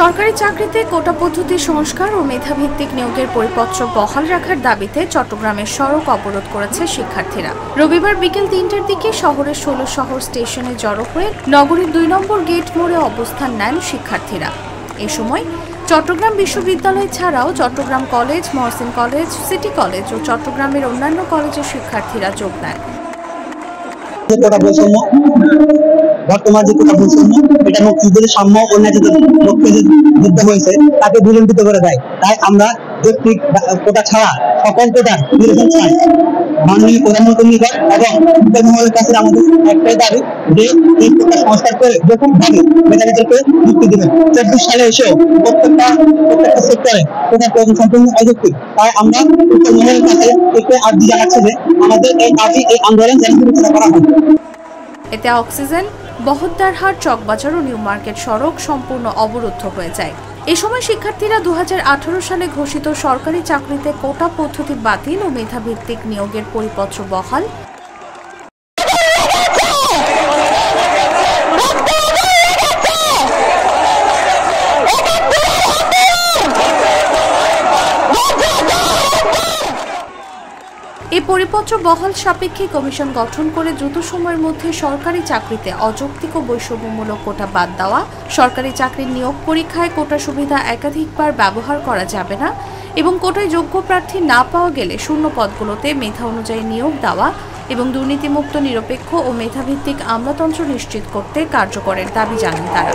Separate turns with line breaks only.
সরকারি চাকরিতে কোটা পদ্ধতি সংস্কার ও মেধাভিত্তিক নিয়োগের পরিপত্র বহাল রাখার দাবিতে চট্টগ্রামের সড়ক অবরোধ করেছে শিক্ষার্থীরা। রবিবার বিকেল ৩টার দিকে শহরের ১৬ শহর স্টেশনে জড়ো হয়ে নগরীর ২ নম্বর গেট মোড়ে অবস্থান নেন শিক্ষার্থীরা। এ সময় চট্টগ্রাম বিশ্ববিদ্যালয় ছাড়াও Chattogram college, Mohsin college, city college ও চট্টগ্রামের অন্যান্য কলেজের শিক্ষার্থীরা যোগ দেন।
বর্তমান যে কোটা বৈষম্য, এটা মুক্তিযুদ্ধের সাম্য ও ন্যায্যতার লক্ষ্যে যে যুদ্ধ হয়েছে তাকে বিলম্বিত করে দেয়। তাই আমরা যৌক্তিক কোটা ছাড়া সকল কোটার নিরসন চাই। মাননীয় প্রধানমন্ত্রীর নিকট এবং মহলের কাছে আমাদের একটাই দাবি যে এই কোটা সংস্কার করে যৌক্তিকভাবে মেধাবীদেরকে মুক্তি দেবেন। ২৪ সালে এসেও প্রত্যেকটা সেক্টরে কোটা প্রয়োজন সম্পূর্ণ অযৌক্তিক। তাই আমরা মহলের কাছে একটু আর্জি জানাচ্ছি যে আমাদের এই দাবি, এই আন্দোলন যেন বিবেচনা করা হয়।
এতে অক্সিজেন, বহদ্দারহাট, চকবাজার ও নিউ মার্কেট সড়ক সম্পূর্ণ অবরুদ্ধ হয়ে যায়। এ সময় শিক্ষার্থীরা ২০১৮ সালে ঘোষিত সরকারি চাকরিতে কোটা পদ্ধতি বাতিল ও মেধাভিত্তিক নিয়োগের পরিপত্র বহাল, এই পরিপত্র বহাল সাপেক্ষে কমিশন গঠন করে দ্রুত সময়ের মধ্যে সরকারি চাকরিতে অযৌক্তিক ও বৈষম্যমূলক কোটা বাদ দেওয়া, সরকারি চাকরির নিয়োগ পরীক্ষায় কোটা সুবিধা একাধিকবার ব্যবহার করা যাবে না এবং কোটায় যোগ্য প্রার্থী না পাওয়া গেলে শূন্য পদগুলোতে মেধা অনুযায়ী নিয়োগ দেওয়া এবং দুর্নীতিমুক্ত, নিরপেক্ষ ও মেধাভিত্তিক আমলাতন্ত্র নিশ্চিত করতে কার্যকরের দাবি জানান তারা।